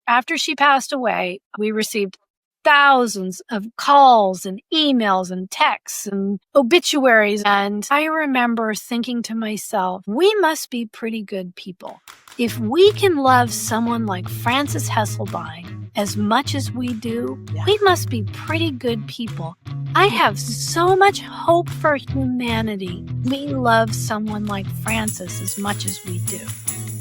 after she passed away, we received thousands of calls and emails and texts and obituaries. And I remember thinking to myself, we must be pretty good people. If we can love someone like Frances Hesselbein as much as we do, we must be pretty good people. I have so much hope for humanity. We love someone like Frances as much as we do.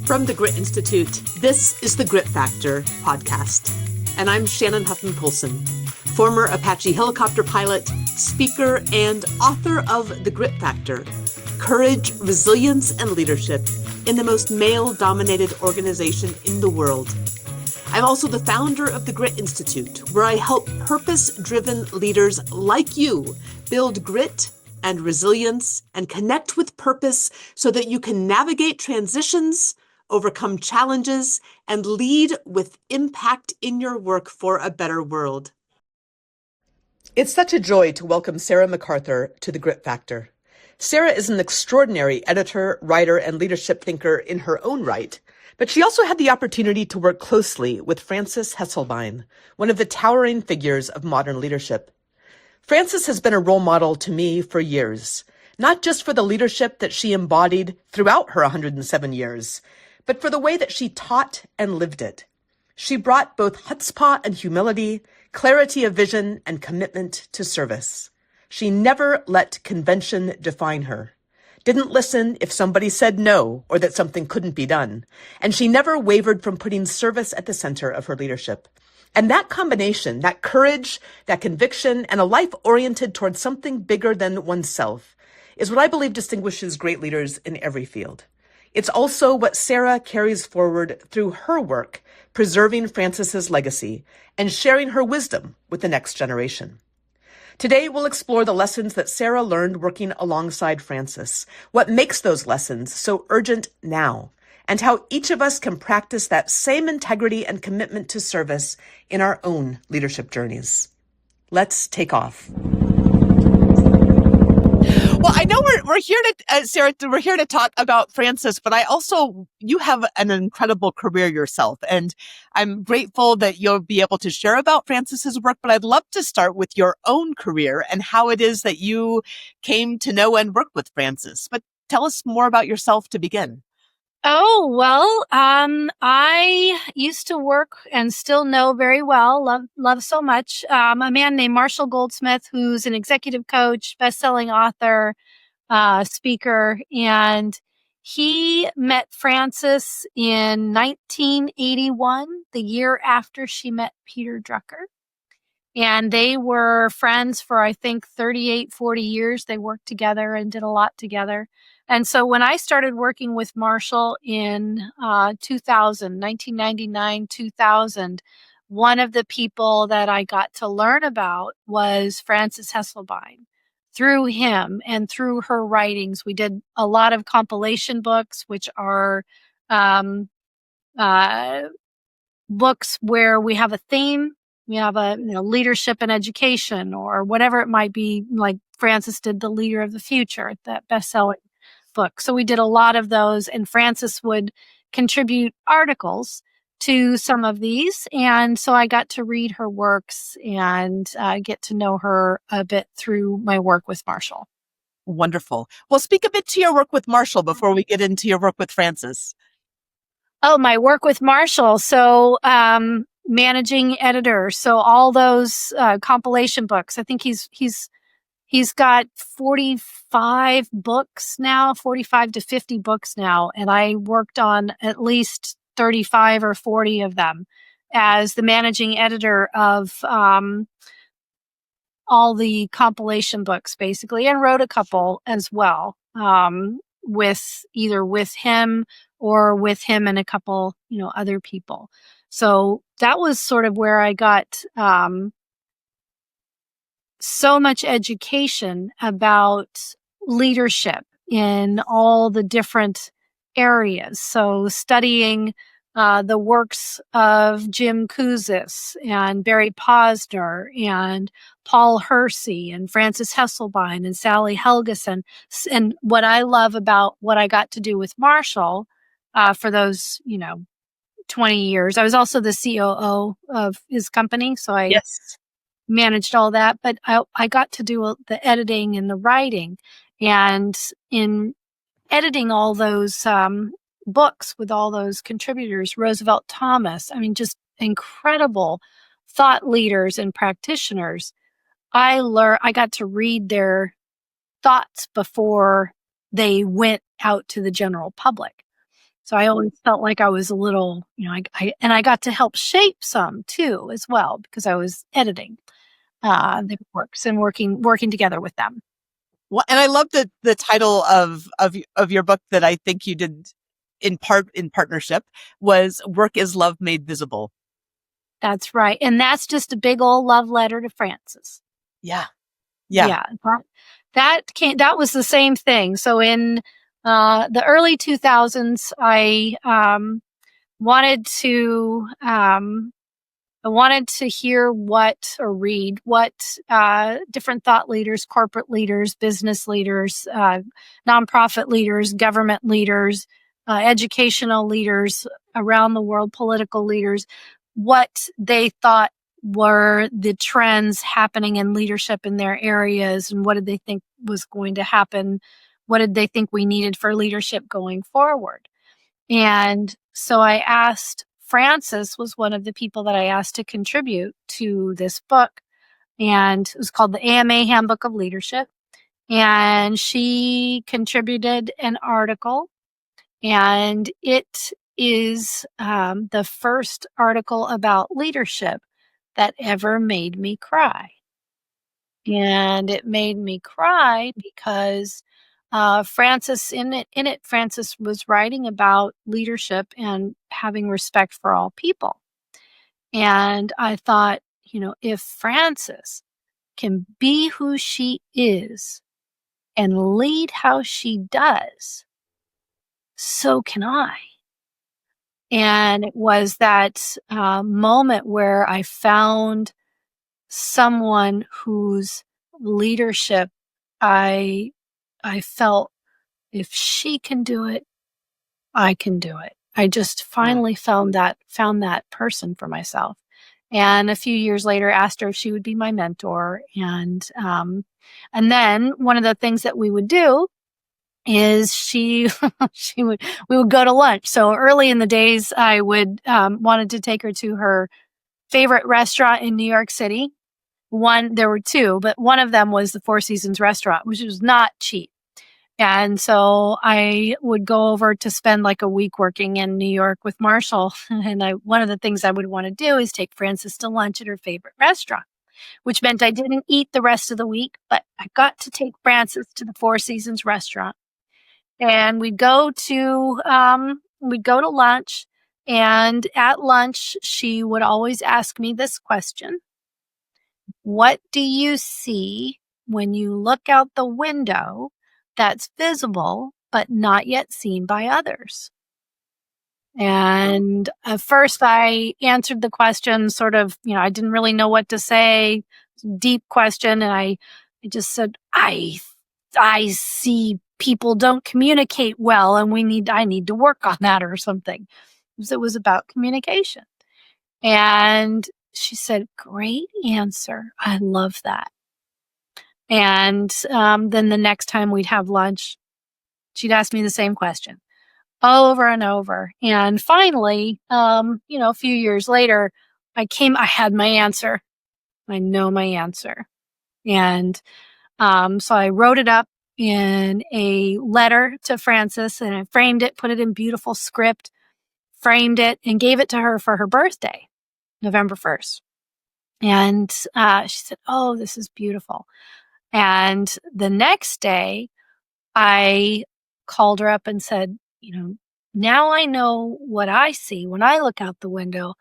From the Grit Institute, this is the Grit Factor podcast. And I'm Shannon Huffman Polson, former Apache helicopter pilot, speaker, and author of The Grit Factor, Courage, Resilience, and Leadership in the most male-dominated organization in the world. I'm also the founder of the Grit Institute, where I help purpose-driven leaders like you build grit and resilience and connect with purpose so that you can navigate transitions, overcome challenges, and lead with impact in your work for a better world. It's such a joy to welcome Sarah McArthur to the Grit Factor. Sarah is an extraordinary editor, writer, and leadership thinker in her own right, but she also had the opportunity to work closely with Frances Hesselbein, one of the towering figures of modern leadership. Frances has been a role model to me for years, not just for the leadership that she embodied throughout her 107 years, but for the way that she taught and lived it. She brought both chutzpah and humility, clarity of vision, and commitment to service. She never let convention define her, didn't listen if somebody said no or that something couldn't be done, and she never wavered from putting service at the center of her leadership. And that combination, that courage, that conviction, and a life oriented towards something bigger than oneself is what I believe distinguishes great leaders in every field. It's also what Sarah carries forward through her work, preserving Frances's legacy and sharing her wisdom with the next generation. Today, we'll explore the lessons that Sarah learned working alongside Frances, what makes those lessons so urgent now, and how each of us can practice that same integrity and commitment to service in our own leadership journeys. Let's take off. Well, I know we're here to, Sarah, we're here to talk about Frances, but you have an incredible career yourself, and I'm grateful that you'll be able to share about Frances's work, but I'd love to start with your own career and how it is that you came to know and work with Frances. But tell us more about yourself to begin. Oh, well, I used to work and still know very well, love so much, a man named Marshall Goldsmith, who's an executive coach, best-selling author, speaker, and he met Frances in 1981, the year after she met Peter Drucker. And they were friends for, I think, 38, 40 years. They worked together and did a lot together. And so when I started working with Marshall in 1999, 2000, one of the people that I got to learn about was Frances Hesselbein. Through him and through her writings, we did a lot of compilation books, which are books where we have a theme. We have a leadership and education or whatever it might be, like Frances did The Leader of the Future, that best-selling book. So we did a lot of those, and Frances would contribute articles to some of these. And so I got to read her works and get to know her a bit through my work with Marshall. Wonderful. Well, speak a bit to your work with Marshall before we get into your work with Frances. Oh, my work with Marshall. So, managing editor. So all those compilation books, I think he's got 45 books now, 45 to 50 books now. And I worked on at least 35 or 40 of them as the managing editor of all the compilation books, basically, and wrote a couple as well, with him and a couple, other people. So that was sort of where I got so much education about leadership in all the different areas. So studying the works of Jim Kouzes and Barry Posner and Paul Hersey and Frances Hesselbein and Sally Helgeson. And what I love about what I got to do with Marshall for those, 20 years. I was also the COO of his company, so I managed all that. But I got to do the editing and the writing. And in editing all those books with all those contributors, Roosevelt Thomas, I mean, just incredible thought leaders and practitioners. I got to read their thoughts before they went out to the general public. So I always felt like I was a little, I got to help shape some too, as well, because I was editing their works and working together with them. Well, and I love the title of your book that I think you did in partnership was "Work is Love Made Visible." That's right, and that's just a big old love letter to Frances. Yeah. That was the same thing. So in the early 2000s, I wanted to hear read what different thought leaders, corporate leaders, business leaders, nonprofit leaders, government leaders, educational leaders around the world, political leaders, what they thought were the trends happening in leadership in their areas, and what did they think was going to happen? What did they think we needed for leadership going forward? And so I asked, Frances was one of the people that I asked to contribute to this book. And it was called the AMA Handbook of Leadership. And she contributed an article. And it is the first article about leadership that ever made me cry. And it made me cry because Frances, in it, Frances was writing about leadership and having respect for all people. And I thought, if Frances can be who she is and lead how she does, so can I. And it was that moment where I found someone whose leadership I felt, if she can do it, I can do it. I just finally found that person for myself. And a few years later, asked her if she would be my mentor. And then one of the things that we would do is we would go to lunch. So early in the days, I would wanted to take her to her favorite restaurant in New York City. There were two, but one of them was the Four Seasons restaurant, which was not cheap. And so I would go over to spend like a week working in New York with Marshall. And one of the things I would want to do is take Frances to lunch at her favorite restaurant, which meant I didn't eat the rest of the week, but I got to take Frances to the Four Seasons restaurant. And we'd go to lunch. And at lunch, she would always ask me this question: what do you see when you look out the window that's visible but not yet seen by others? And at first I answered the question sort of, I didn't really know what to say. Deep question. And I just said, I see people don't communicate well, and I need to work on that or something. It was about communication. And she said, great answer. I love that. And then the next time we'd have lunch, she'd ask me the same question over and over. And finally, a few years later, I had my answer. I know my answer. And so I wrote it up in a letter to Frances, and I framed it, put it in beautiful script, framed it, and gave it to her for her birthday, November 1st. And she said, oh, this is beautiful. And the next day, I called her up and said, now I know what I see when I look out the window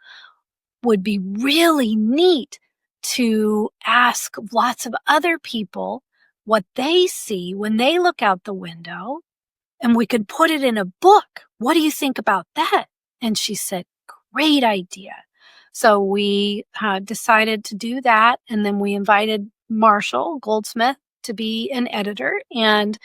would be really neat to ask lots of other people what they see when they look out the window, and we could put it in a book. What do you think about that? And she said, great idea. So we decided to do that. And then we invited Marshall Goldsmith to be an editor. And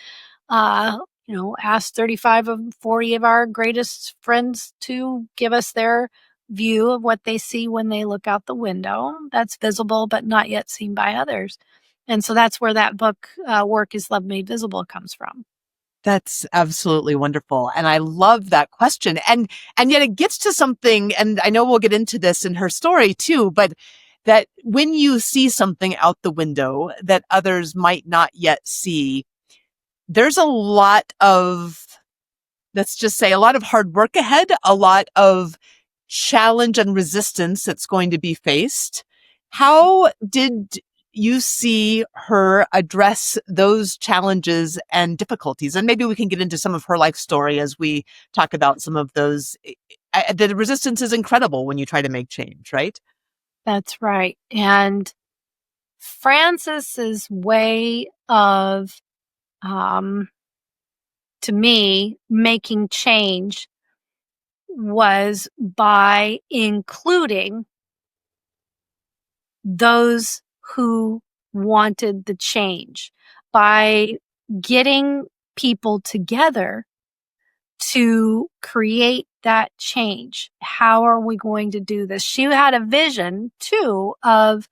asked 35 of 40 of our greatest friends to give us their view of what they see when they look out the window. That's visible, but not yet seen by others. And so that's where that book, Work is Love Made Visible, comes from. That's absolutely wonderful. And I love that question. And yet it gets to something, and I know we'll get into this in her story too, but that when you see something out the window that others might not yet see, there's a lot of, let's just say, a lot of hard work ahead, a lot of challenge and resistance that's going to be faced. How did you see her address those challenges and difficulties? And maybe we can get into some of her life story as we talk about some of those. The resistance is incredible when you try to make change, right? That's right. And Frances's way of, to me, making change was by including those who wanted the change, by getting people together to create that change. How are we going to do this? She had a vision too of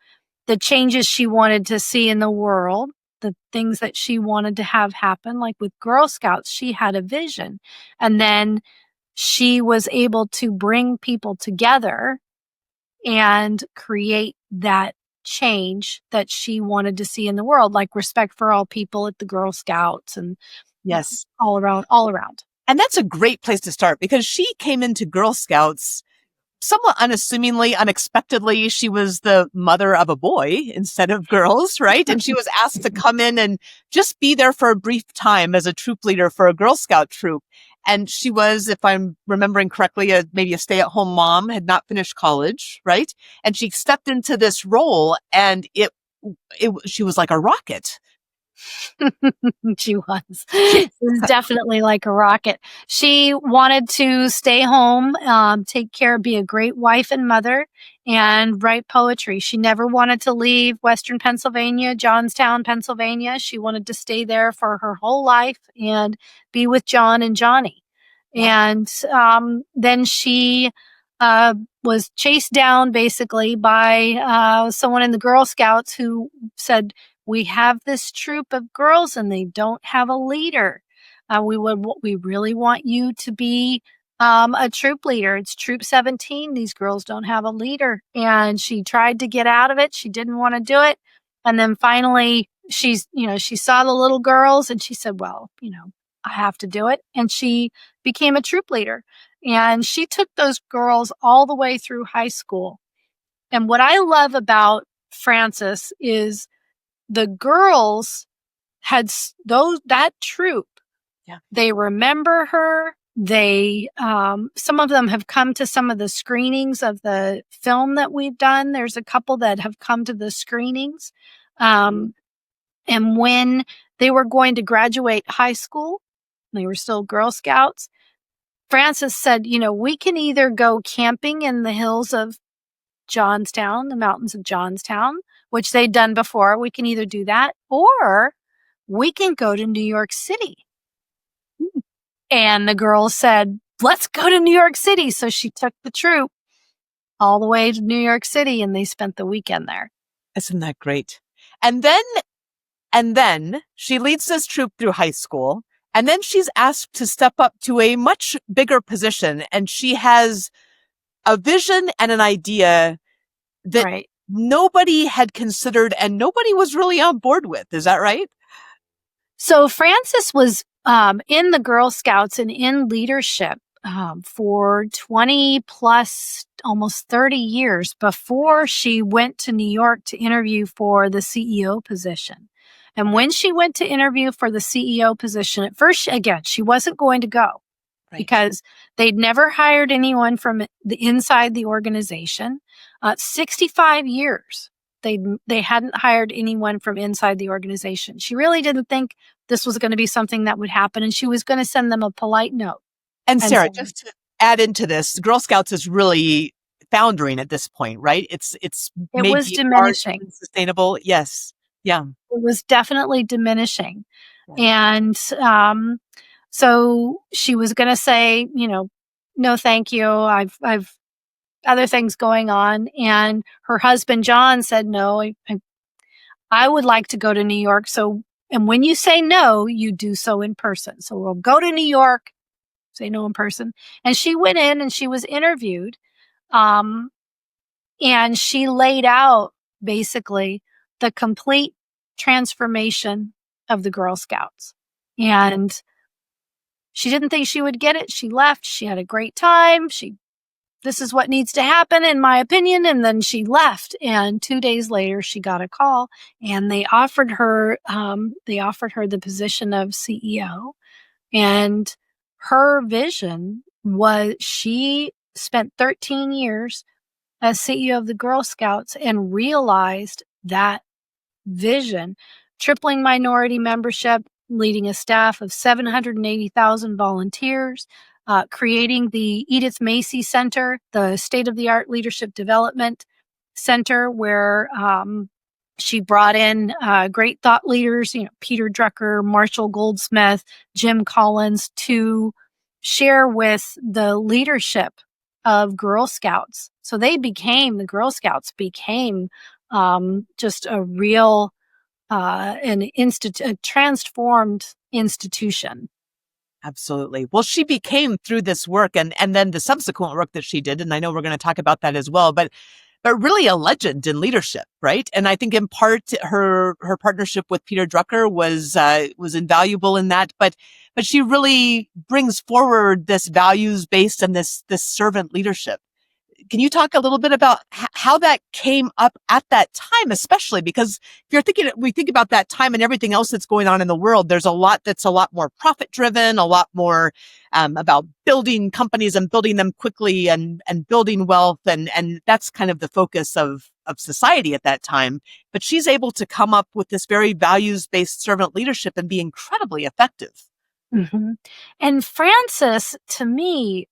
the changes she wanted to see in the world, the things that she wanted to have happen. Like with Girl Scouts, she had a vision. And then she was able to bring people together and create that change that she wanted to see in the world, like respect for all people at the Girl Scouts and yes, all around. And that's a great place to start, because she came into Girl Scouts somewhat unassumingly, unexpectedly. She was the mother of a boy instead of girls, right? And she was asked to come in and just be there for a brief time as a troop leader for a Girl Scout troop. And she was, if I'm remembering correctly, maybe a stay-at-home mom, had not finished college, right? And she stepped into this role, and she was like a rocket. She was. She was definitely like a rocket. She wanted to stay home, take care, be a great wife and mother, and write poetry. She never wanted to leave Western Pennsylvania, Johnstown, Pennsylvania. She wanted to stay there for her whole life and be with John and Johnny. And then she was chased down basically by someone in the Girl Scouts who said, "We have this troop of girls and they don't have a leader. We really want you to be a troop leader. It's Troop 17. These girls don't have a leader." And she tried to get out of it. She didn't want to do it. And then finally she saw the little girls and she said, "Well, I have to do it." And she became a troop leader. And she took those girls all the way through high school. And what I love about Frances is the girls had that troop. Yeah. They remember her. They, some of them have come to some of the screenings of the film that we've done. There's a couple that have come to the screenings. And when they were going to graduate high school, they were still Girl Scouts. Frances said, we can either go camping in the hills of Johnstown, the mountains of Johnstown, which they'd done before. We can either do that, or we can go to New York City. And the girls said, "Let's go to New York City." So she took the troop all the way to New York City, and they spent the weekend there. Isn't that great? And then she leads this troop through high school, and then she's asked to step up to a much bigger position, and she has a vision and an idea that nobody had considered and nobody was really on board with. Is that right? So Frances was in the Girl Scouts and in leadership for 20 plus, almost 30 years before she went to New York to interview for the CEO position. And when she went to interview for the CEO position, at first, again, she wasn't going to go. Right. Because they'd never hired anyone from the inside the organization. 65 years, they hadn't hired anyone from inside the organization. She really didn't think this was going to be something that would happen, and she was going to send them a polite note. And Sarah, just to add into this, Girl Scouts is really foundering at this point, right? It was diminishing. Sustainable, yes, yeah. It was definitely diminishing, right. And So she was going to say, no, thank you. I've other things going on. And her husband, John, said, no, I would like to go to New York. So, and when you say no, you do so in person. So we'll go to New York, say no in person. And she went in and she was interviewed. And she laid out basically the complete transformation of the Girl Scouts. And she didn't think she would get it. She left. She had a great time. This is what needs to happen, in my opinion. And then she left. And 2 days later, she got a call and they offered her the position of CEO. And her vision was, she spent 13 years as CEO of the Girl Scouts and realized that vision, tripling minority membership, leading a staff of 780,000 volunteers, creating the Edith Macy Center, the state-of-the-art leadership development center, where she brought in great thought leaders, Peter Drucker, Marshall Goldsmith, Jim Collins, to share with the leadership of Girl Scouts. So the Girl Scouts became just a real, a transformed institution. Absolutely. Well, she became, through this work and then the subsequent work that she did, and I know we're going to talk about that as well, but really a legend in leadership, right? And I think in part her partnership with Peter Drucker was invaluable in that, but she really brings forward this values-based and this servant leadership. Can you talk a little bit about how that came up at that time, especially because if we think about that time and everything else that's going on in the world, there's a lot that's a lot more profit driven, a lot more about building companies and building them quickly and building wealth. And that's kind of the focus of society at that time. But she's able to come up with this very values-based servant leadership and be incredibly effective. Mm-hmm. And Frances, to me,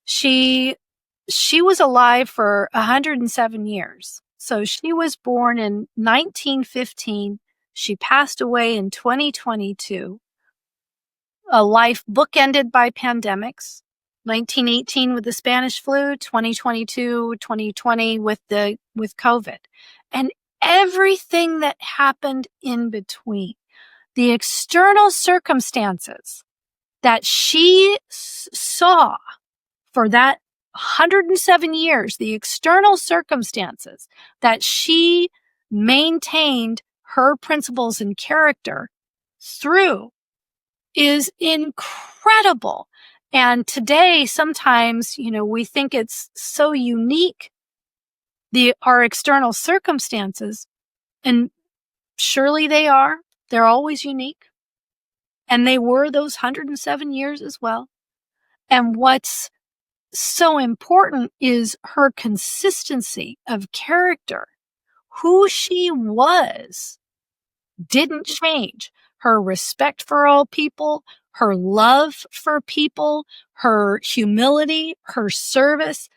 she was alive for 107 years. So she was born in 1915. She passed away in 2022. A life bookended by pandemics. 1918 with the Spanish flu, 2022, 2020 with COVID. And everything that happened in between. The external circumstances that she saw for that 107 years, the external circumstances that she maintained her principles and character through is incredible. And today, sometimes, we think it's so unique, our external circumstances, and surely they are. They're always unique. And they were those 107 years as well. And what's so important is her consistency of character. Who she was didn't change. Her respect for all people, her love for people, her humility, her service,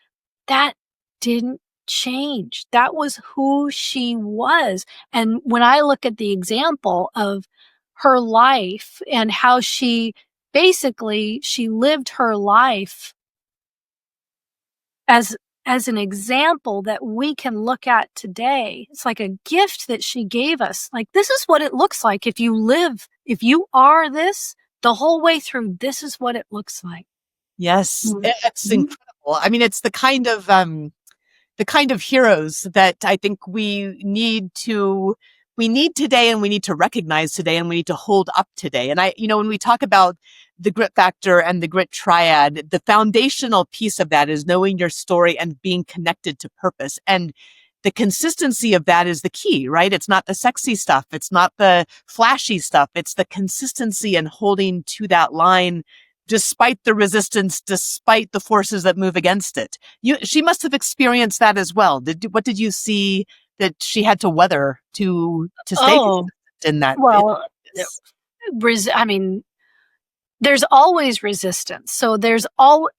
that didn't change. That was who she was. And when I look at the example of her life and how she lived her life as an example that we can look at today. It's like a gift that she gave us. Like, this is what it looks like if you are this the whole way through. This is what it looks like. Yes, it's incredible. I mean, it's the kind of heroes that I think we need today, and we need to recognize today, and we need to hold up today. And when we talk about the grit factor and the grit triad, the foundational piece of that is knowing your story and being connected to purpose. And the consistency of that is the key, right? It's not the sexy stuff. It's not the flashy stuff. It's the consistency and holding to that line despite the resistance, despite the forces that move against it. She must have experienced that as well. What did you see that she had to weather to stay in that? Well, there's always resistance. So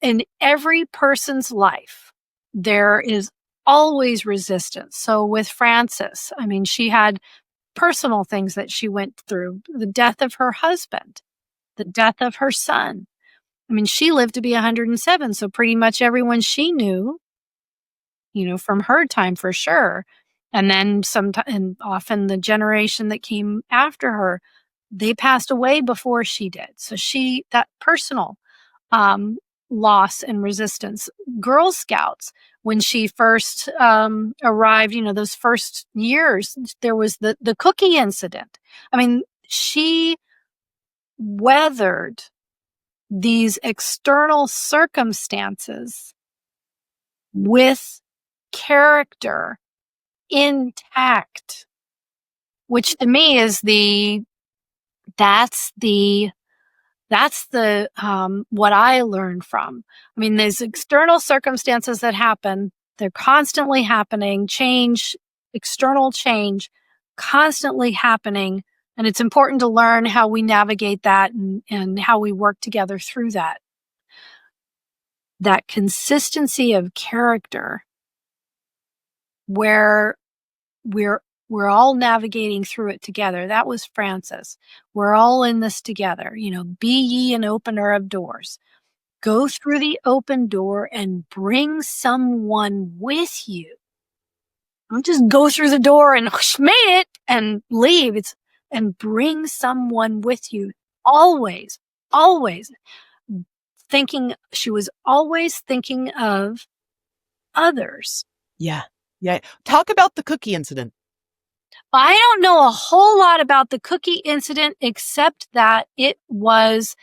in every person's life, there is always resistance. So with Frances, she had personal things that she went through, the death of her husband. the death of her son. I mean, she lived to be 107, so pretty much everyone she knew, from her time for sure. And then and often the generation that came after her, they passed away before she did. So that personal um, loss and resistance. Girl Scouts, when she first arrived, those first years, there was the cookie incident. I mean, she weathered these external circumstances with character intact, which to me is that's the what I learned from. I mean, there's external circumstances that happen. They're constantly happening, external change, constantly happening. And it's important to learn how we navigate that and how we work together through that. That consistency of character where we're all navigating through it together. That was Frances. We're all in this together. Be ye an opener of doors. Go through the open door and bring someone with you. Don't just go through the door and made it and leave. And bring someone with you. Always, always she was always thinking of others. Yeah. Yeah. Talk about the cookie incident. I don't know a whole lot about the cookie incident, except that it was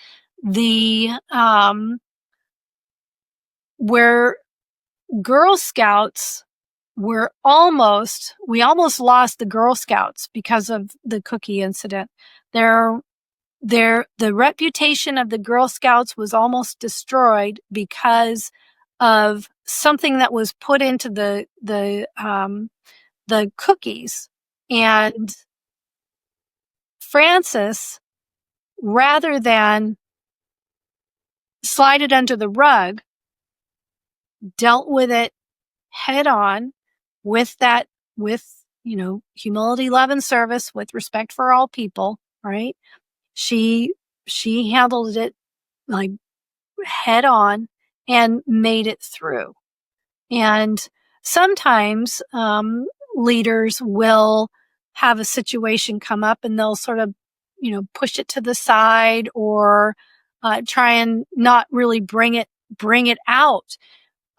where Girl Scouts we almost lost the Girl Scouts because of the cookie incident. The reputation of the Girl Scouts was almost destroyed because of something that was put into the cookies. And Frances, rather than slide it under the rug, dealt with it head on with humility, love, and service, with respect for all people, right? She handled it like head on and made it through. And sometimes leaders will have a situation come up and they'll sort of, push it to the side or try and not really bring it out.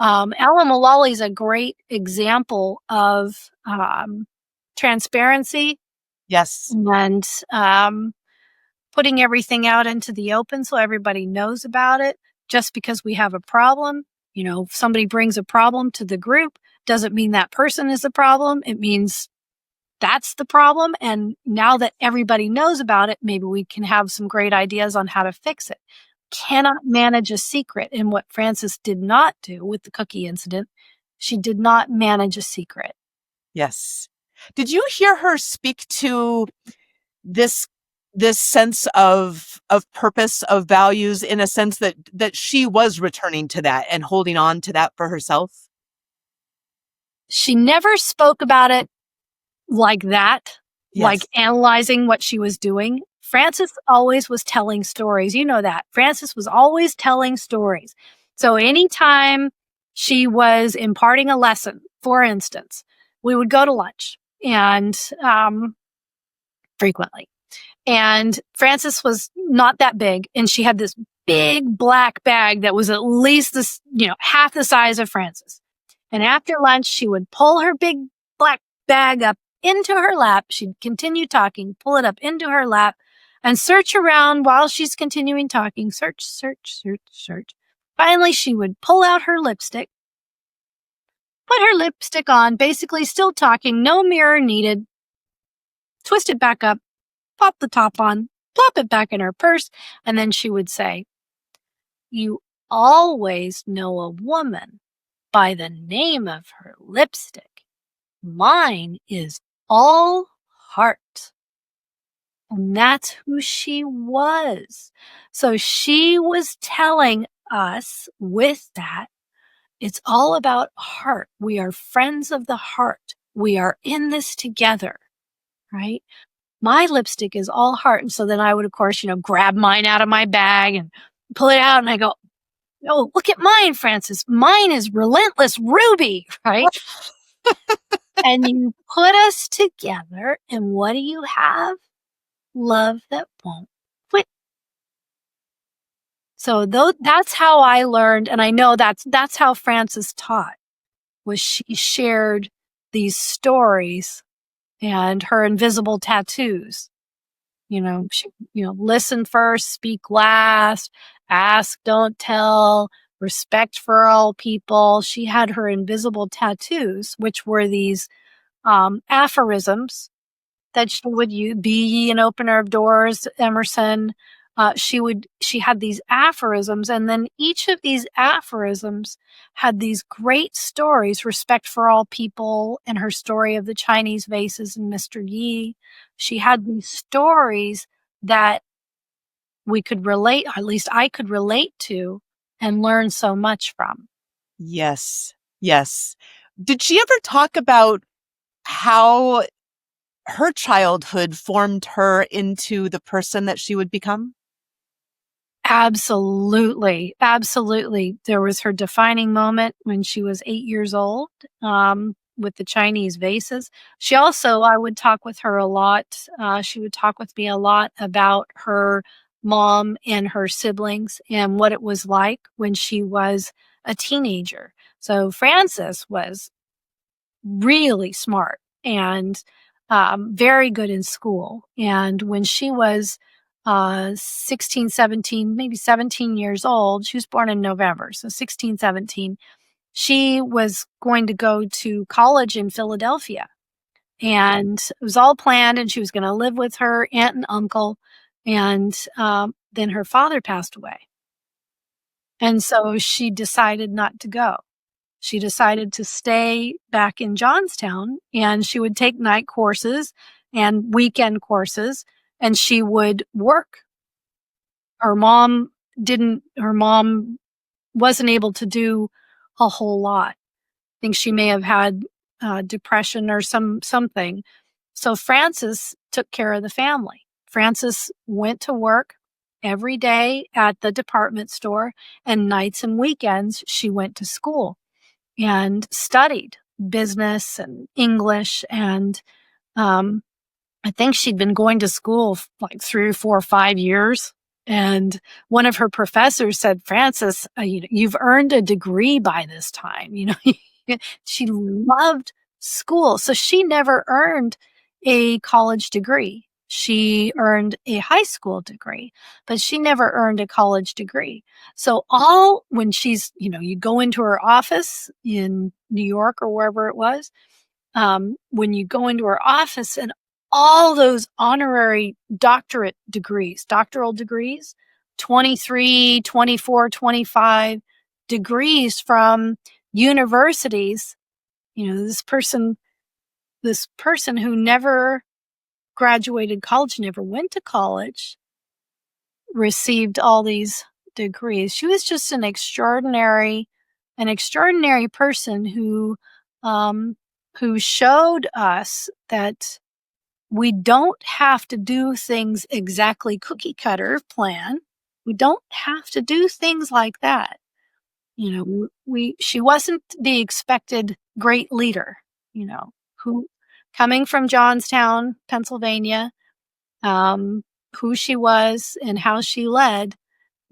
Ella Mullally is a great example of transparency. Yes. And putting everything out into the open so everybody knows about it. Just because we have a problem, if somebody brings a problem to the group, doesn't mean that person is the problem. It means that's the problem. And now that everybody knows about it, maybe we can have some great ideas on how to fix it. Cannot manage a secret. And what Frances did not do with the cookie incident, she did not manage a secret. Yes. Did you hear her speak to this sense of purpose, of values, in a sense that she was returning to that and holding on to that for herself? She never spoke about it like that, yes. Like analyzing what she was doing. Frances always was telling stories. You know that. Frances was always telling stories. So anytime she was imparting a lesson, for instance, we would go to lunch and frequently. And Frances was not that big, and she had this big black bag that was at least this, half the size of Frances. And after lunch, she would pull her big black bag up into her lap. She'd continue talking, pull it up into her lap, and search around while she's continuing talking. Search, search, search, search. Finally, she would pull out her lipstick, put her lipstick on, basically still talking, no mirror needed, twist it back up, pop the top on, plop it back in her purse, and then she would say, "You always know a woman by the name of her lipstick. Mine is all heart." And that's who she was. So she was telling us with that, it's all about heart. We are friends of the heart. We are in this together, right? my lipstick is all heart. And so then I would, of course, grab mine out of my bag and pull it out. And I go, oh, look at mine, Frances. Mine is Relentless Ruby, right? And you put us together. And what do you have? Love that won't quit. So that's how I learned. And I know that's how Frances taught, was she shared these stories and her invisible tattoos. Listen first, speak last, ask, don't tell, respect for all people. She had her invisible tattoos, which were these aphorisms that she would use. Be ye an opener of doors, Emerson. She had these aphorisms, and then each of these aphorisms had these great stories, respect for all people, and her story of the Chinese vases and Mr. Yi. She had these stories that we could relate, or at least I could relate to and learn so much from. Yes. Yes. Did she ever talk about how her childhood formed her into the person that she would become? Absolutely. Absolutely. There was her defining moment when she was 8 years old, with the Chinese vases. She also, I would talk with her a lot. She would talk with me a lot about her mom and her siblings and what it was like when she was a teenager. So Frances was really smart and very good in school. And when she was 16, 17, maybe 17 years old, she was born in November, so 16, 17, she was going to go to college in Philadelphia. And it was all planned, and she was going to live with her aunt and uncle. And then her father passed away. And so she decided not to go. She decided to stay back in Johnstown, and she would take night courses and weekend courses, and she would work. Her mom wasn't able to do a whole lot. I think she may have had depression or something. So Frances took care of the family. Frances went to work every day at the department store, and nights and weekends she went to school and studied business and English. And I think she'd been going to school like 3 or 4 or 5 years. And one of her professors said, Frances, you've earned a degree by this time. She loved school. So she never earned a college degree. She earned a high school degree, but she never earned a college degree. So when she's, you go into her office in New York or wherever it was, when you go into her office and all those honorary doctoral degrees, 23, 24, 25 degrees from universities, this person who never graduated college, never went to college, received all these degrees. She was just an extraordinary person who showed us that we don't have to do things exactly cookie cutter plan. We don't have to do things like that. She wasn't the expected great leader, who coming from Johnstown, Pennsylvania, who she was and how she led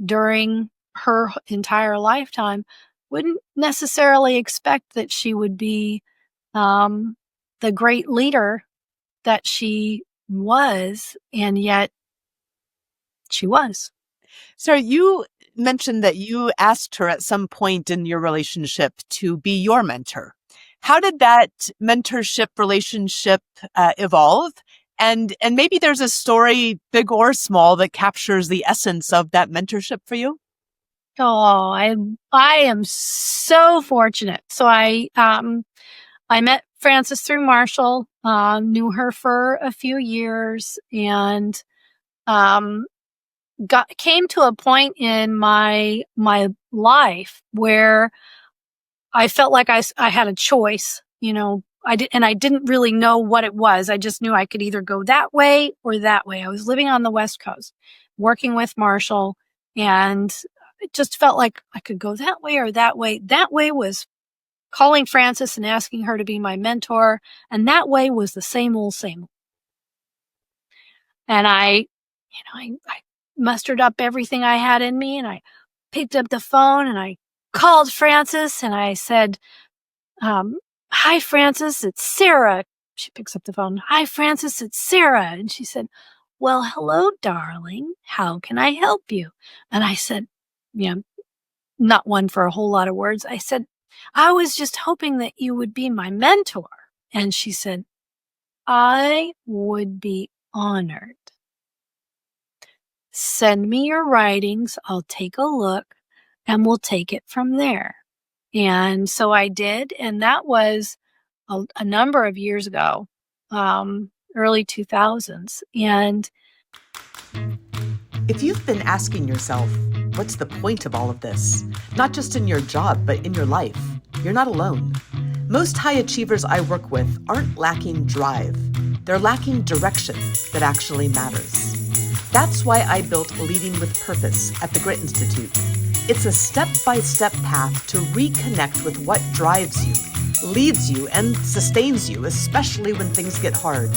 during her entire lifetime, wouldn't necessarily expect that she would be the great leader that she was, and yet she was. So you mentioned that you asked her at some point in your relationship to be your mentor. How did that mentorship relationship evolve? And maybe there's a story, big or small, that captures the essence of that mentorship for you. Oh, I am so fortunate. So I met Frances through Marshall, knew her for a few years, and came to a point in my life where I felt like I had a choice. I didn't really know what it was. I just knew I could either go that way or that way. I was living on the West Coast, working with Marshall, and it just felt like I could go that way or that way. That way was calling Frances and asking her to be my mentor. And that way was the same old, same old. And I mustered up everything I had in me, and I picked up the phone and I called Frances and I said, hi, Frances, it's Sarah. She picks up the phone. Hi, Frances, it's Sarah. And she said, well, hello, darling. How can I help you? And I said, not one for a whole lot of words. I said, I was just hoping that you would be my mentor. And she said, I would be honored. Send me your writings. I'll take a look and we'll take it from there. And so I did. And that was a number of years ago, early 2000s. And if you've been asking yourself, what's the point of all of this? Not just in your job, but in your life, you're not alone. Most high achievers I work with aren't lacking drive. They're lacking direction that actually matters. That's why I built Leading with Purpose at the Grit Institute. It's a step-by-step path to reconnect with what drives you, leads you, and sustains you, especially when things get hard.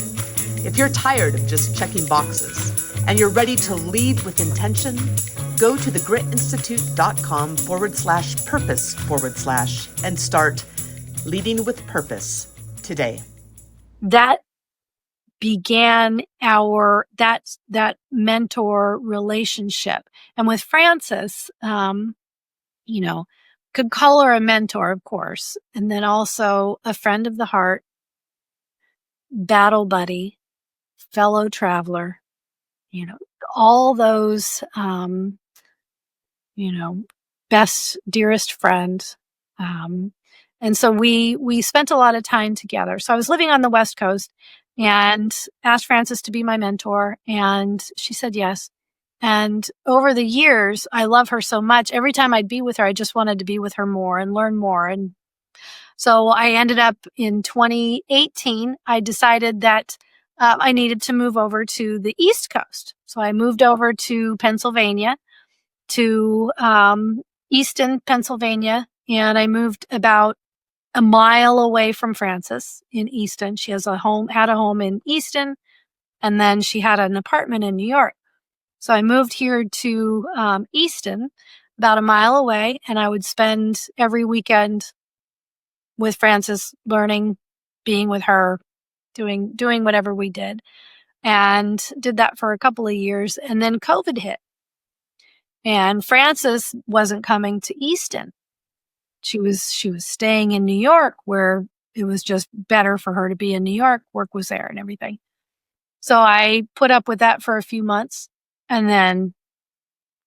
If you're tired of just checking boxes and you're ready to lead with intention, go to thegritinstitute.com/purpose/ and start Leading with Purpose today. That began that mentor relationship. And with Frances, could call her a mentor, of course, and then also a friend of the heart, battle buddy, fellow traveler, all those, best, dearest friend. And so we spent a lot of time together. So I was living on the West Coast and asked Frances to be my mentor, and she said yes. And over the years, I love her so much. Every time I'd be with her, I just wanted to be with her more and learn more. And so I ended up in 2018, I decided that I needed to move over to the East Coast. So I moved over to Pennsylvania, to Easton, Pennsylvania, and I moved about a mile away from Frances in Easton. She had a home in Easton, and then she had an apartment in New York. So I moved here to Easton, about a mile away, and I would spend every weekend with Frances, learning, being with her, doing whatever we did, and did that for a couple of years. And then COVID hit, and Frances wasn't coming to Easton. She was staying in New York, where it was just better for her to be in New York. Work was there and everything. So I put up with that for a few months, and then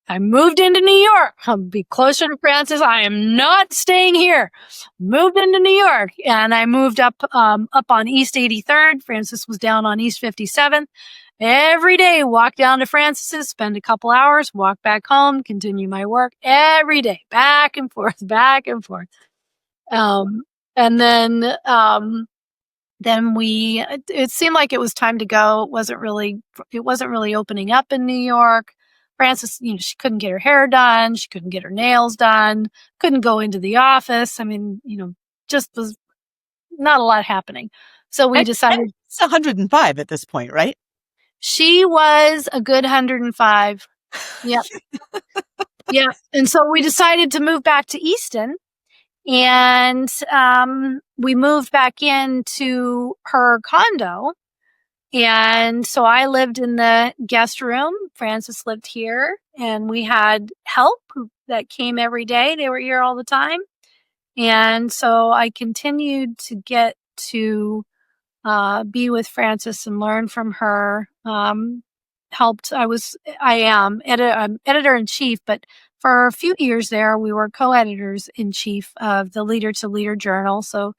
I moved into New York. I'll be closer to Frances. I am not staying here. Moved into New York, and I moved up on East 83rd. Frances was down on East 57th. Every day, walk down to Frances's, spend a couple hours, walk back home, continue my work every day, back and forth, back and forth. And then it seemed like it was time to go. It wasn't really opening up in New York. Frances, she couldn't get her hair done. She couldn't get her nails done. Couldn't go into the office. I mean, just was not a lot happening. So we decided. It's 105 at this point, right? She was a good 105. Yep. Yeah. And so we decided to move back to Easton, and we moved back into her condo. And so I lived in the guest room. Frances lived here, and we had help that came every day. They were here all the time. And so I continued to get to be with Frances and learn from her. Helped. I am editor-in-chief, but for a few years there, we were co-editors-in-chief of the Leader to Leader journal. So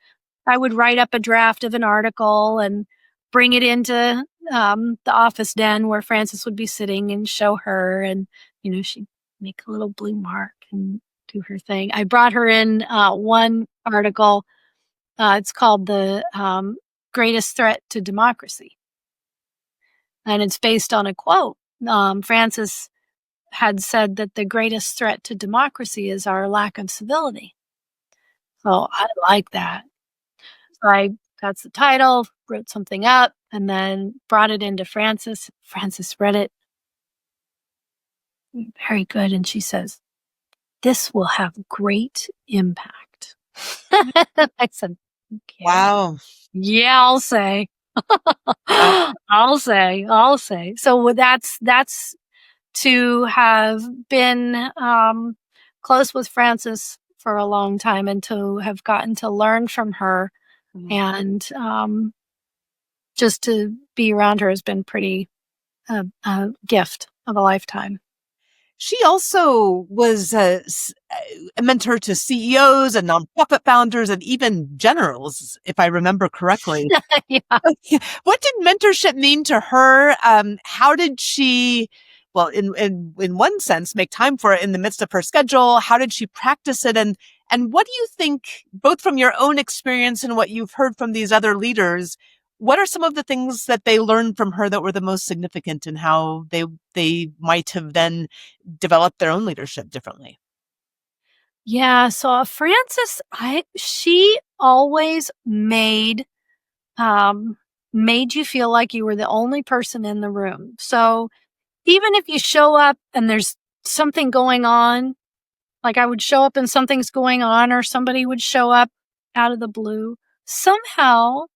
I would write up a draft of an article and bring it into the office den where Frances would be sitting, and show her, and she'd make a little blue mark and do her thing. I brought her in one article It's called The Greatest Threat to Democracy. And it's based on a quote. Frances had said that the greatest threat to democracy is our lack of civility. So I like that. So that's the title, wrote something up, and then brought it into Frances. Frances read it. Very good. And she says, "This will have great impact." I said, "Okay. Wow. Yeah, I'll say." I'll say. So that's to have been close with Frances for a long time and to have gotten to learn from her and just to be around her has been pretty a gift of a lifetime. She also was a mentor to CEOs and nonprofit founders and even generals, if I remember correctly. Yeah. What did mentorship mean to her? How did she, well, in one sense, make time for it in the midst of her schedule? How did she practice it? And what do you think, both from your own experience and what you've heard from these other leaders, what are some of the things that they learned from her that were the most significant and how they might have then developed their own leadership differently? Yeah. So Frances, she always made you feel like you were the only person in the room. So even if you show up and there's something going on, like I would show up and something's going on, or somebody would show up out of the blue, somehow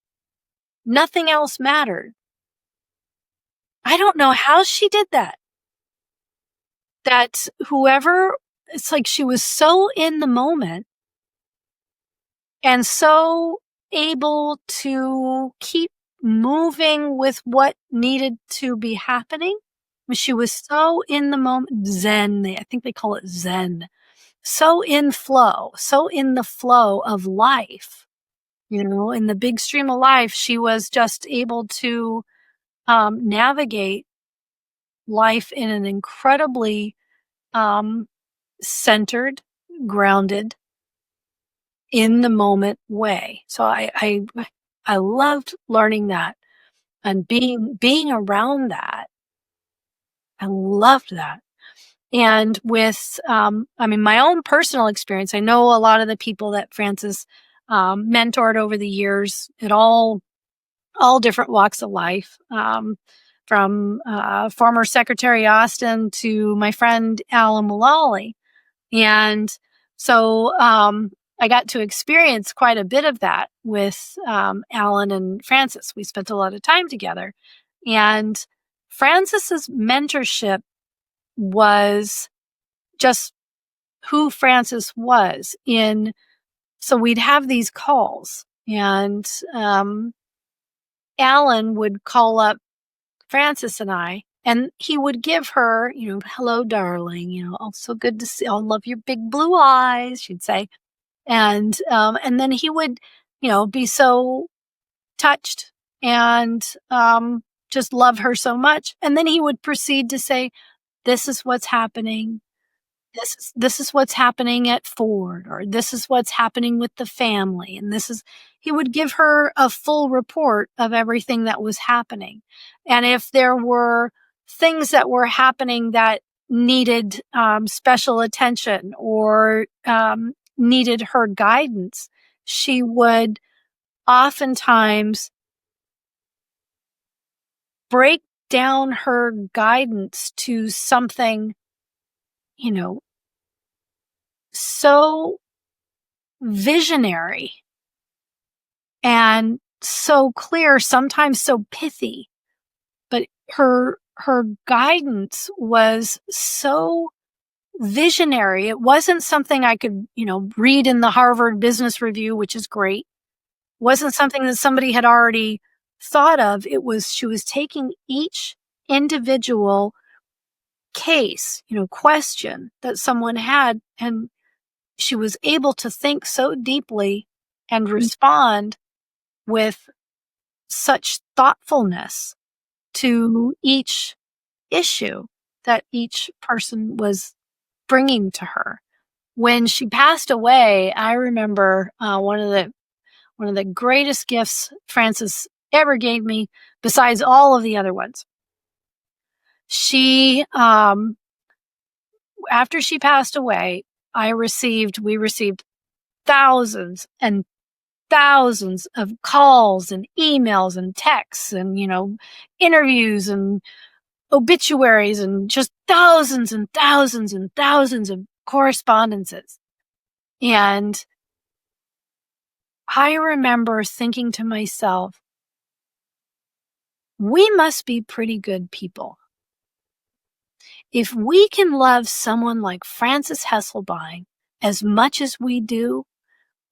nothing else mattered. I don't know how she did that. That whoever, it's like she was so in the moment and so able to keep moving with what needed to be happening. She was so in the moment, Zen, I think they call it Zen. So in the flow of life, in the big stream of life, she was just able to navigate life in an incredibly centered, grounded, in the moment way. So I loved learning that and being around that. I loved that. And with, my own personal experience, I know a lot of the people that Frances mentored over the years at all different walks of life, from former Secretary Austin to my friend Alan Mullally. And so I got to experience quite a bit of that with Alan and Frances. We spent a lot of time together. And Frances's mentorship was just who Frances was so we'd have these calls and Alan would call up Frances and I, and he would give her, "Hello, darling, oh, so good to see, I love your big blue eyes," she'd say. And then he would, be so touched and just love her so much. And then he would proceed to say, "This is what's happening. This is what's happening at Ford, or this is what's happening with the family." And he would give her a full report of everything that was happening. And if there were things that were happening that needed special attention or needed her guidance, she would oftentimes break down her guidance to something, so visionary and so clear, sometimes so pithy, but her guidance was so visionary. It wasn't something I could, read in the Harvard Business Review, which is great. It wasn't something that somebody had already thought of. She was taking each individual case, question that someone had, and she was able to think so deeply and respond with such thoughtfulness to each issue that each person was bringing to her. When she passed away, I remember one of one of the greatest gifts Frances ever gave me, besides all of the other ones. She, after she passed away, we received thousands and thousands of calls and emails and texts and, interviews and obituaries and just thousands and thousands and thousands of correspondences. And I remember thinking to myself, we must be pretty good people. If we can love someone like Frances Hesselbein as much as we do,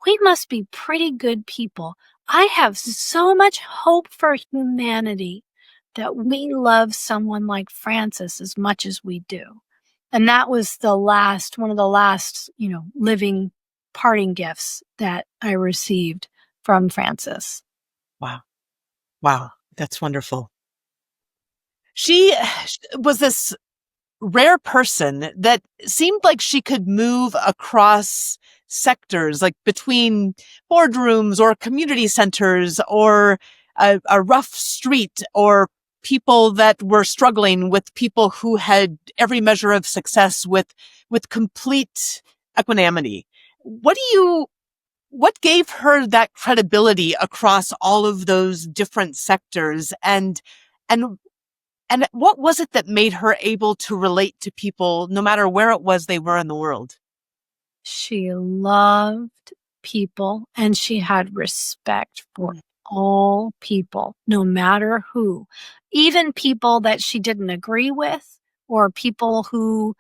we must be pretty good people. I have so much hope for humanity that we love someone like Frances as much as we do. And that was one of the last, living parting gifts that I received from Frances. Wow. Wow. That's wonderful. She was this rare person that seemed like she could move across sectors, like between boardrooms or community centers or a rough street, or people that were struggling with people who had every measure of success with complete equanimity. What gave her that credibility across all of those different sectors? And what was it that made her able to relate to people no matter where it was they were in the world? She loved people and she had respect for all people, no matter who, even people that she didn't agree with, or people who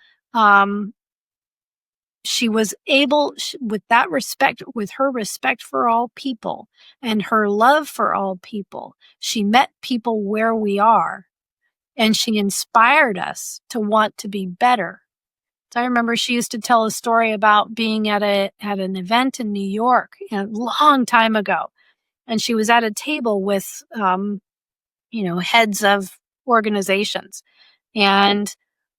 she was able, with that respect, with her respect for all people and her love for all people, she met people where we are, and she inspired us to want to be better. So I remember she used to tell a story about being at an event in New York a long time ago. And she was at a table with, heads of organizations, and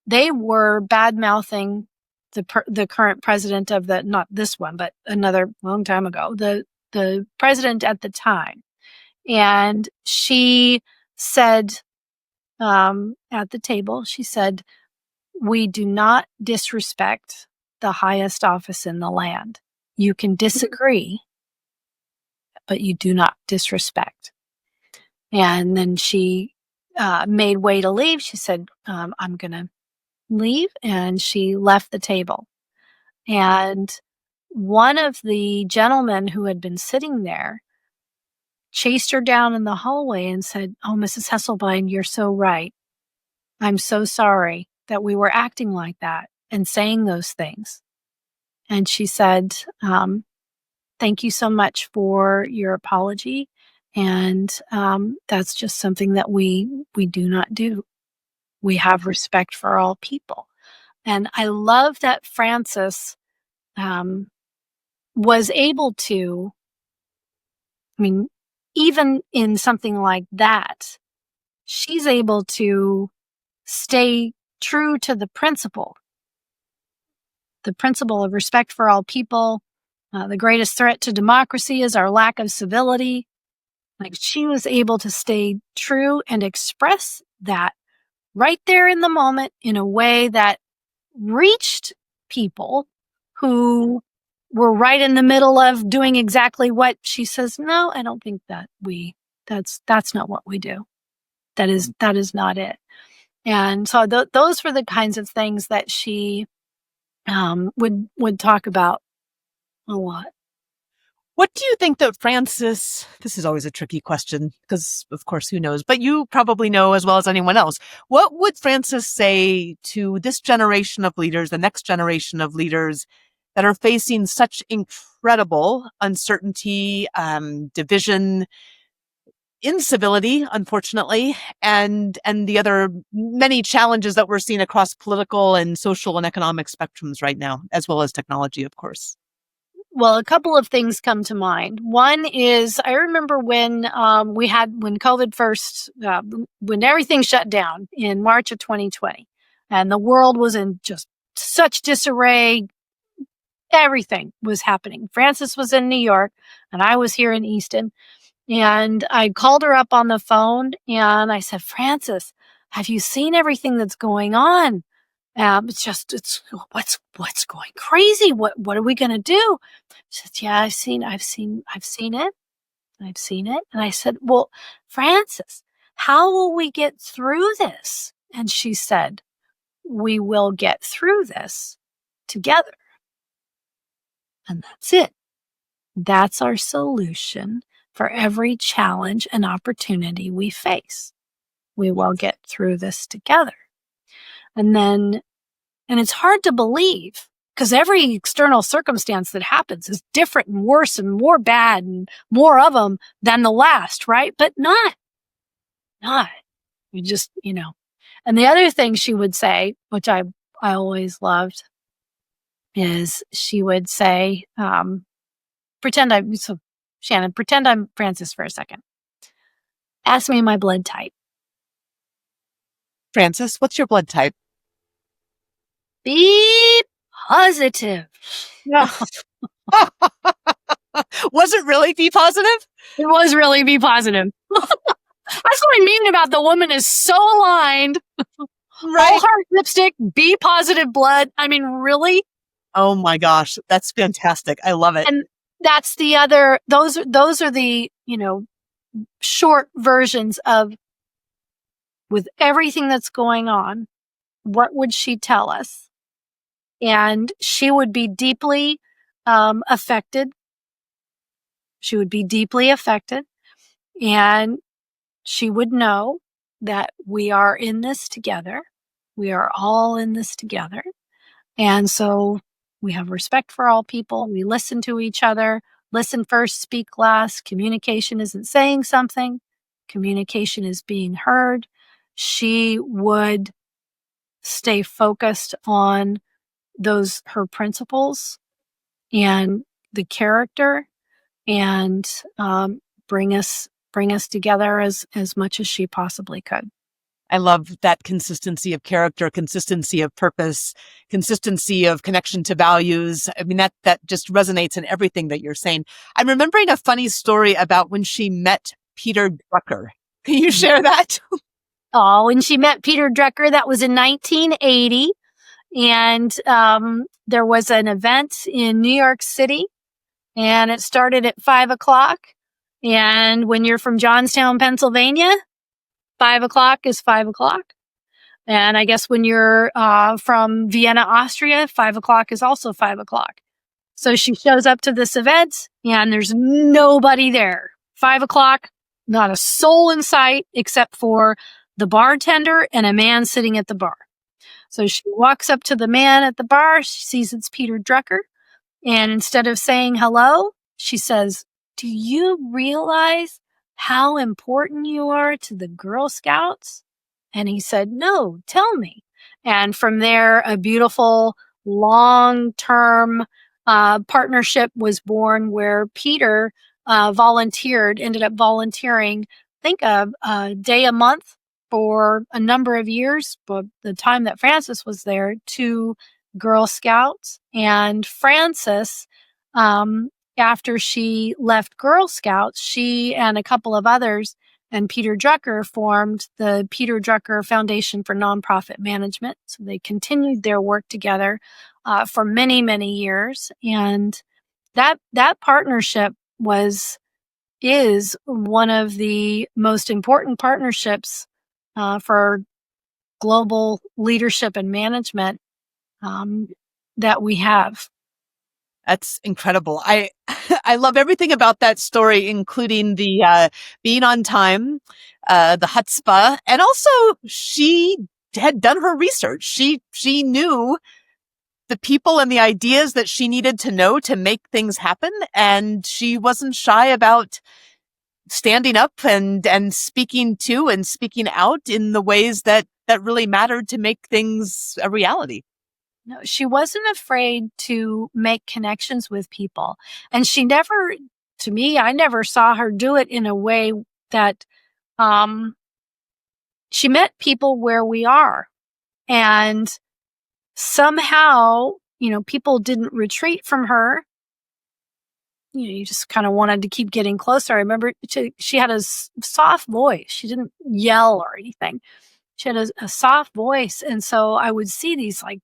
they were bad-mouthing the current president of not this one, but another long time ago, the president at the time. And she said, at the table, she said, "We do not disrespect the highest office in the land. You can disagree, but you do not disrespect." And then she made way to leave. She said, "I'm going to leave." And she left the table. And one of the gentlemen who had been sitting there chased her down in the hallway and said, "Oh, Mrs. Hesselbein, you're so right. I'm so sorry that we were acting like that and saying those things." And she said, "Thank you so much for your apology. And that's just something that we do not do. We have respect for all people." And I love that Frances was able to, even in something like that, she's able to stay true to the principle of respect for all people. The greatest threat to democracy is our lack of civility. Like, she was able to stay true and express that right there in the moment in a way that reached people who were right in the middle of doing exactly what she says. "No, I don't think that that's not what we do. That is not it." And so those were the kinds of things that she would talk about a lot. What do you think that Frances, this is always a tricky question because, of course, who knows, but you probably know as well as anyone else. What would Frances say to this generation of leaders, the next generation of leaders that are facing such incredible uncertainty, division, incivility, unfortunately, and the other many challenges that we're seeing across political and social and economic spectrums right now, as well as technology, of course? Well, a couple of things come to mind. One is, I remember when when COVID first, when everything shut down in March of 2020, and the world was in just such disarray. Everything was happening. Frances was in New York. and I was here in Easton. And I called her up on the phone and I said, Frances, have you seen everything that's going on? It's what's going crazy. What are we going to do? She said, yeah, I've seen it. I've seen it. And I said, well, Frances, how will we get through this? And she said, we will get through this together. And that's it. That's our solution for every challenge and opportunity we face. We will get through this together. And it's hard to believe because every external circumstance that happens is different and worse and more bad and more of them than the last, right? But not. You just, And the other thing she would say, which I always loved, is she would say, Shannon, pretend I'm Frances for a second. Ask me my blood type. Frances, what's your blood type? Be positive. No. Was it really be positive? It was really be positive. That's what I mean about the woman is so aligned. Right. All heart lipstick, be positive blood. I mean, really? Oh my gosh. That's fantastic. I love it. And that's the other, those are the, short versions of with everything that's going on, what would she tell us? And she would be deeply affected. She would be deeply affected. And she would know that we are in this together. We are all in this together. And so we have respect for all people. We listen to each other. Listen first, speak last. Communication isn't saying something. Communication is being heard. She would stay focused on her principles and the character and bring us together as much as she possibly could. I love that consistency of character, consistency of purpose, consistency of connection to values. I mean, that just resonates in everything that you're saying. I'm remembering a funny story about when she met Peter Drucker. Can you share that? Oh, when she met Peter Drucker, that was in 1980. And there was an event in New York City, and it started at 5:00. And when you're from Johnstown, Pennsylvania, 5:00 is 5:00. And I guess when you're from Vienna, Austria, 5:00 is also 5:00. So she shows up to this event and there's nobody there. 5:00, not a soul in sight except for the bartender and a man sitting at the bar. So she walks up to the man at the bar. She sees it's Peter Drucker. And instead of saying hello, she says, do you realize how important you are to the Girl Scouts? And he said, no, tell me. And from there, a beautiful long-term partnership was born where Peter ended up volunteering, I think a day a month for a number of years, but the time that Frances was there, to Girl Scouts. And Frances, after she left Girl Scouts, she and a couple of others and Peter Drucker formed the Peter Drucker Foundation for Nonprofit Management. So they continued their work together for many, many years. And that partnership is one of the most important partnerships for global leadership and management that we have. That's incredible. I love everything about that story, including the being on time, the chutzpah, and also she had done her research. She knew the people and the ideas that she needed to know to make things happen, and she wasn't shy about standing up and speaking to and speaking out in the ways that really mattered to make things a reality. No, she wasn't afraid to make connections with people. And she never, to me, I never saw her do it in a way that she met people where we are. And somehow, people didn't retreat from her. you just kind of wanted to keep getting closer. I remember she had a soft voice. She didn't yell or anything. She had a soft voice. And so I would see these like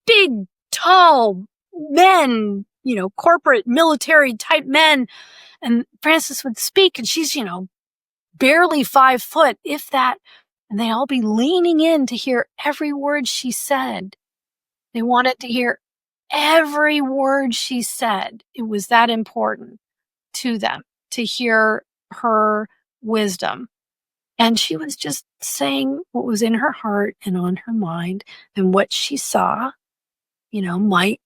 big, tall men, corporate military type men. And Frances would speak and she's, barely 5 foot, if that. And they'd all be leaning in to hear every word she said. They wanted to hear every word she said. It was that important to them to hear her wisdom. And she was just saying what was in her heart and on her mind, and what she saw, might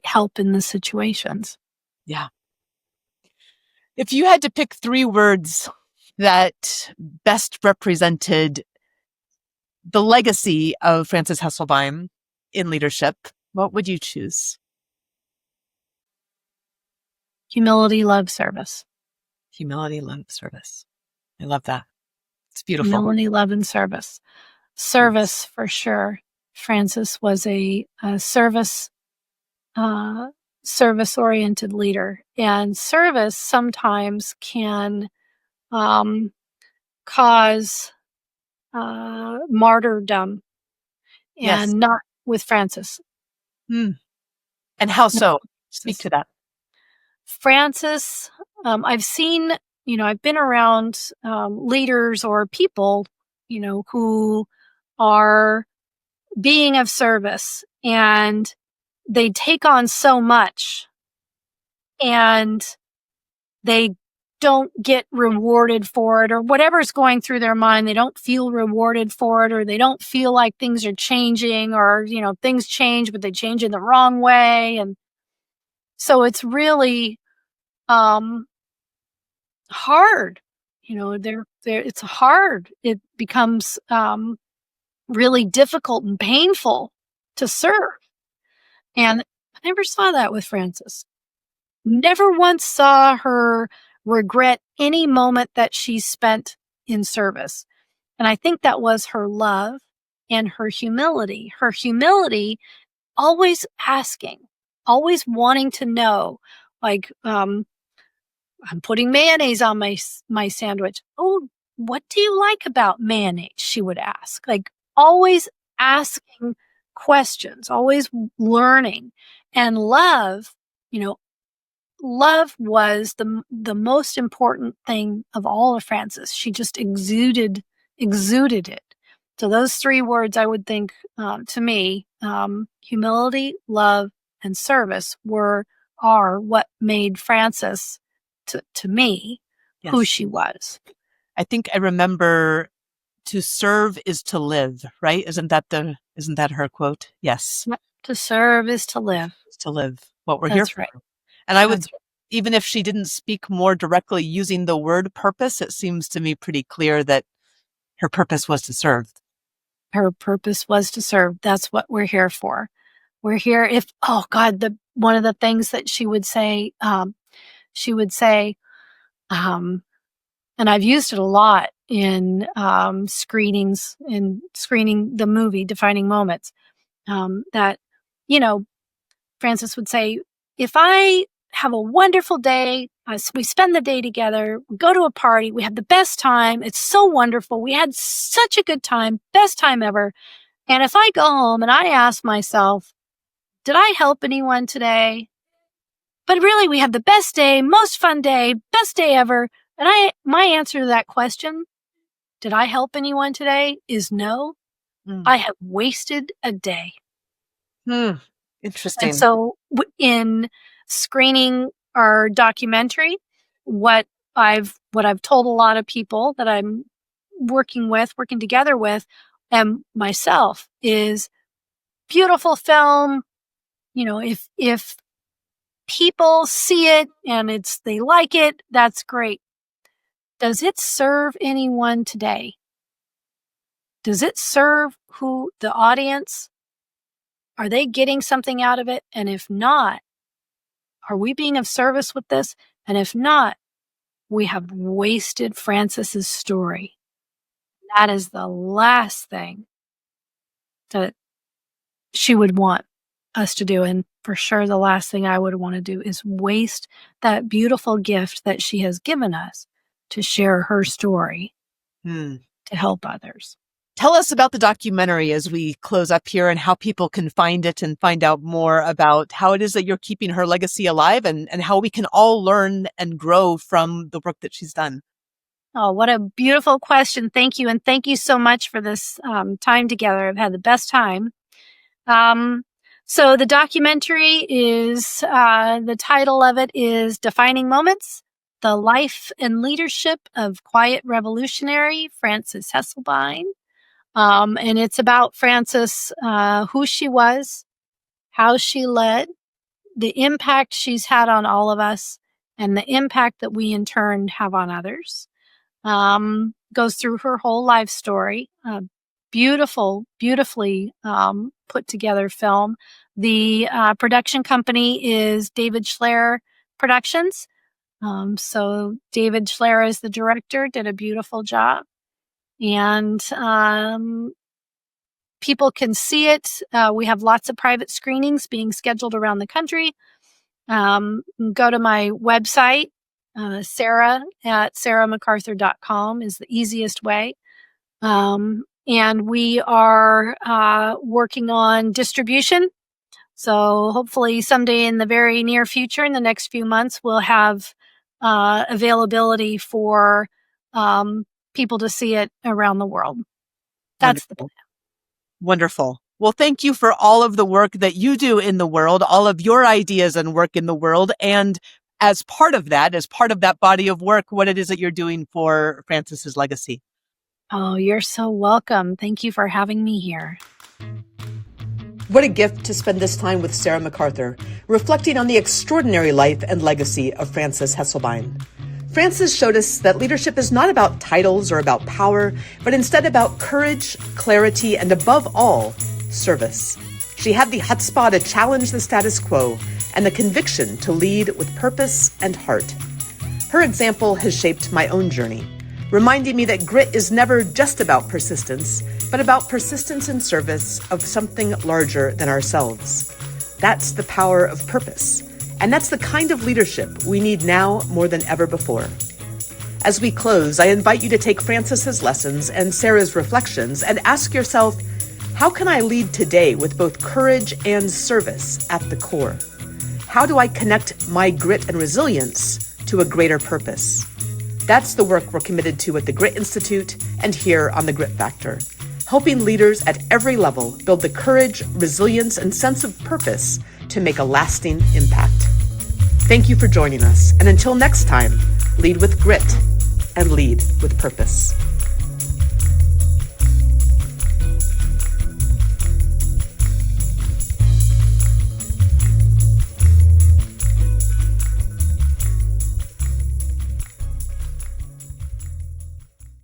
help in the situations. Yeah. If you had to pick 3 words that best represented the legacy of Frances Hesselbein in leadership, what would you choose? Humility, love, service. Humility, love, service. I love that. It's beautiful. Humility, love, and service. Service, yes. For sure. Frances was a service-oriented leader, and service sometimes can cause martyrdom, and yes. Not with Frances. And how so? Speak to that. Frances, I've seen, I've been around leaders or people, who are being of service, and they take on so much and they don't get rewarded for it, or whatever's going through their mind. They don't feel rewarded for it, or they don't feel like things are changing, or, things change, but they change in the wrong way. And so it's really hard. It's hard. It becomes really difficult and painful to serve. And I never saw that with Frances. Never once saw her regret any moment that she spent in service. And I think that was her love and her humility. Her humility, always asking, always wanting to know, like, I'm putting mayonnaise on my sandwich. Oh, what do you like about mayonnaise? She would ask, like, always asking questions, always learning. And love, love was the most important thing of all of Frances. She just exuded it. So those 3 words, I would think, to me, humility, love, and service are what made Frances, to me, yes, who she was. I think I remember, to serve is to live, right? Isn't that her quote? Yes. To serve is to live. It's to live. What we're here for. Right. And I would, even if she didn't speak more directly using the word purpose, it seems to me pretty clear that her purpose was to serve. Her purpose was to serve. That's what we're here for. We're here one of the things that she would say, and I've used it a lot in screenings, in screening the movie Defining Moments, that, Frances would say, if I have a wonderful day, we spend the day together, we go to a party, we have the best time, it's so wonderful, we had such a good time, best time ever. And if I go home and I ask myself, did I help anyone today? But really, we had the best day, most fun day, best day ever. And my answer to that question, did I help anyone today, is no. I have wasted a day. Interesting. And so in screening our documentary, what I've told a lot of people that I'm working together with, and myself, is beautiful film. If people see it and they like it, that's great. Does it serve anyone today? Does it serve the audience? Are they getting something out of it? And if not, are we being of service with this? And if not, we have wasted Frances's story. That is the last thing that she would want us to do. And for sure the last thing I would want to do is waste that beautiful gift that she has given us to share her story to help others. Tell us about the documentary as we close up here and how people can find it and find out more about how it is that you're keeping her legacy alive and how we can all learn and grow from the work that she's done. Oh, what a beautiful question. Thank you. And thank you so much for this time together. I've had the best time. So the documentary is, the title of it is Defining Moments, The Life and Leadership of Quiet Revolutionary Frances Hesselbein. And it's about Frances, who she was, how she led, the impact she's had on all of us, and the impact that we in turn have on others. Goes through her whole life story. Beautifully put together film. The production company is David Schleyer Productions. So David Schleyer is the director, did a beautiful job. And people can see it. We have lots of private screenings being scheduled around the country. Go to my website, Sarah at sarahmcarthur.com is the easiest way. And we are working on distribution. So hopefully someday in the very near future, in the next few months, we'll have availability for people to see it around the world. That's the plan. Wonderful. Well, thank you for all of the work that you do in the world, all of your ideas and work in the world. And as part of that body of work, what it is that you're doing for Frances's legacy. Oh, you're so welcome. Thank you for having me here. What a gift to spend this time with Sarah McArthur, reflecting on the extraordinary life and legacy of Frances Hesselbein. Frances showed us that leadership is not about titles or about power, but instead about courage, clarity, and above all, service. She had the chutzpah to challenge the status quo and the conviction to lead with purpose and heart. Her example has shaped my own journey, reminding me that grit is never just about persistence, but about persistence in service of something larger than ourselves. That's the power of purpose. And that's the kind of leadership we need now more than ever before. As we close, I invite you to take Frances's lessons and Sarah's reflections and ask yourself, how can I lead today with both courage and service at the core? How do I connect my grit and resilience to a greater purpose? That's the work we're committed to at the Grit Institute and here on The Grit Factor, helping leaders at every level build the courage, resilience, and sense of purpose to make a lasting impact. Thank you for joining us, and until next time, lead with grit and lead with purpose.